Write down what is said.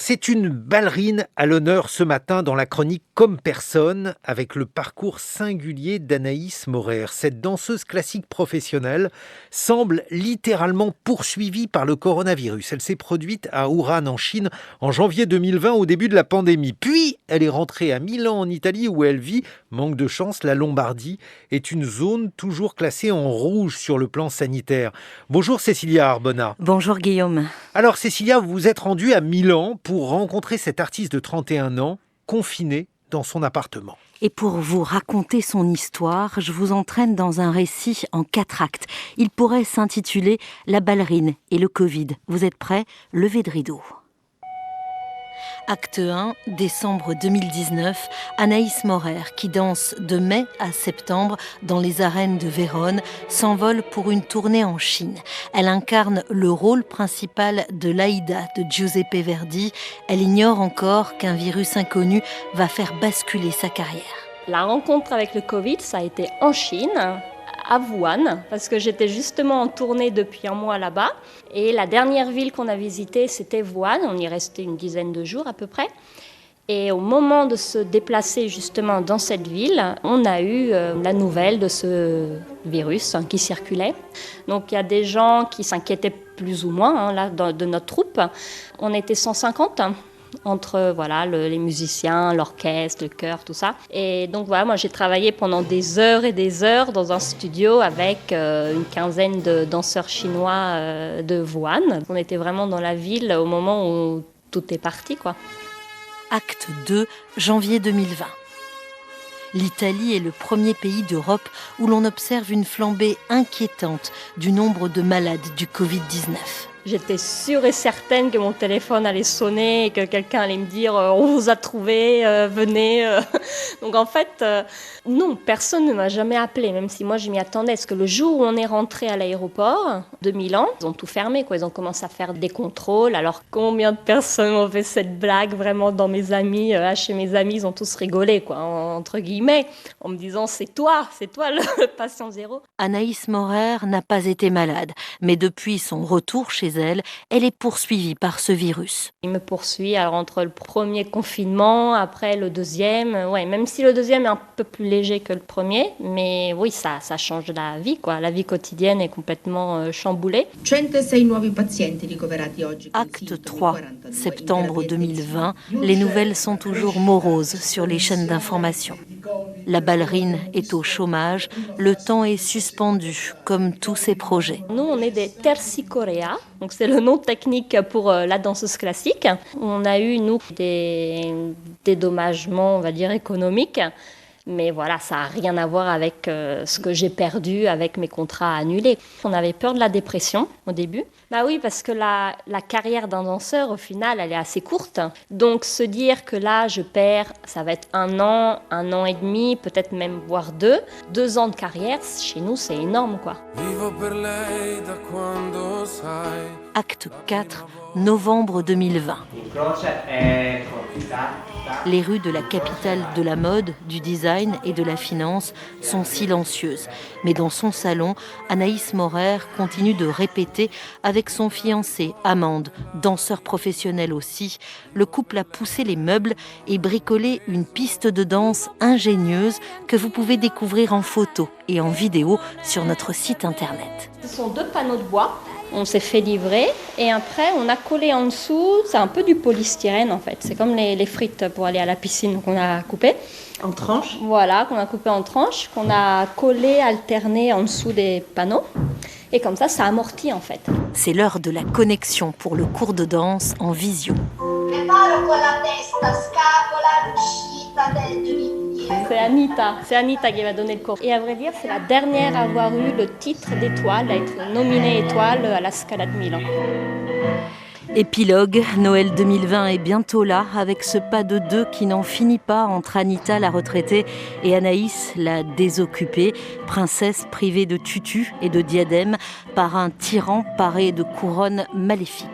C'est une ballerine à l'honneur ce matin dans la chronique Comme personne, avec le parcours singulier d'Anaïs Maurer. Cette danseuse classique professionnelle semble littéralement poursuivie par le coronavirus. Elle s'est produite à Wuhan en Chine en janvier 2020 au début de la pandémie. Puis elle est rentrée à Milan en Italie où elle vit. Manque de chance, la Lombardie est une zone toujours classée en rouge sur le plan sanitaire. Bonjour Cécilia Arbona. Bonjour Guillaume. Alors Cécilia, vous vous êtes rendue à Milan pour rencontrer cet artiste de 31 ans, confiné dans son appartement. Et pour vous raconter son histoire, je vous entraîne dans un récit en 4 actes. Il pourrait s'intituler « La ballerine et le Covid ». Vous êtes prêts ? Levez de rideau. Acte 1, décembre 2019, Anaïs Maurer, qui danse de mai à septembre dans les arènes de Vérone, s'envole pour une tournée en Chine. Elle incarne le rôle principal de l'Aïda de Giuseppe Verdi. Elle ignore encore qu'un virus inconnu va faire basculer sa carrière. La rencontre avec le Covid, ça a été en Chine, à Wuhan, parce que j'étais justement en tournée depuis un mois là-bas. Et la dernière ville qu'on a visitée, c'était Wuhan. On y restait une dizaine de jours à peu près. Et au moment de se déplacer justement dans cette ville, on a eu la nouvelle de ce virus qui circulait. Donc il y a des gens qui s'inquiétaient plus ou moins là, de notre troupe. On était 150. Entre les musiciens, l'orchestre, le chœur, tout ça. Et donc moi j'ai travaillé pendant des heures et des heures dans un studio avec une quinzaine de danseurs chinois de Wuhan. On était vraiment dans la ville au moment où tout est parti, quoi. Acte 2, janvier 2020. L'Italie est le premier pays d'Europe où l'on observe une flambée inquiétante du nombre de malades du Covid-19. J'étais sûre et certaine que mon téléphone allait sonner et que quelqu'un allait me dire « on vous a trouvé, venez ». Donc en fait, non, personne ne m'a jamais appelé, même si moi je m'y attendais. Parce que le jour où on est rentré à l'aéroport de Milan, ils ont tout fermé, quoi. Ils ont commencé à faire des contrôles. Alors combien de personnes ont fait cette blague vraiment dans mes amis, chez mes amis, ils ont tous rigolé, quoi, entre guillemets, en me disant « c'est toi le patient zéro ». Anaïs Maurer n'a pas été malade, mais depuis son retour chez elle, elle est poursuivie par ce virus. Il me poursuit alors entre le premier confinement, après le deuxième, même si le deuxième est un peu plus léger que le premier, mais oui, ça change la vie, quoi. La vie quotidienne est complètement chamboulée. 106 nuovi pazienti ricoverati oggi. Acte 3, septembre 2020, les nouvelles sont toujours moroses sur les chaînes d'information. La ballerine est au chômage, le temps est suspendu, comme tous ses projets. Nous, on est des tersichorea, donc c'est le nom technique pour la danseuse classique. On a eu, nous, des dédommagements, on va dire, économiques. Mais voilà, ça n'a rien à voir avec ce que j'ai perdu avec mes contrats annulés. On avait peur de la dépression au début. Bah oui, parce que la carrière d'un danseur, au final, elle est assez courte. Donc se dire que là, je perds, ça va être 1 an et demi, peut-être même voire 2. 2 ans de carrière, chez nous, c'est énorme, quoi. Acte 4, novembre 2020. Les rues de la capitale de la mode, du design et de la finance sont silencieuses. Mais dans son salon, Anaïs Maurer continue de répéter avec son fiancé, Amande, danseur professionnel aussi. Le couple a poussé les meubles et bricolé une piste de danse ingénieuse que vous pouvez découvrir en photo et en vidéo sur notre site internet. Ce sont 2 panneaux de bois. On s'est fait livrer et après on a collé en dessous, c'est un peu du polystyrène en fait, c'est comme les frites pour aller à la piscine qu'on a coupé. En tranches. Voilà, qu'on a coupé en tranches, qu'on a collé, alterné en dessous des panneaux et comme ça amortit en fait. C'est l'heure de la connexion pour le cours de danse en visio. C'est Anita qui va donner le cours. Et à vrai dire, c'est la dernière à avoir eu le titre d'étoile, à être nominée étoile à la Scala de Milan. Épilogue, Noël 2020 est bientôt là, avec ce pas de 2 qui n'en finit pas entre Anita, la retraitée, et Anaïs, la désoccupée, princesse privée de tutu et de diadème par un tyran paré de couronnes maléfiques.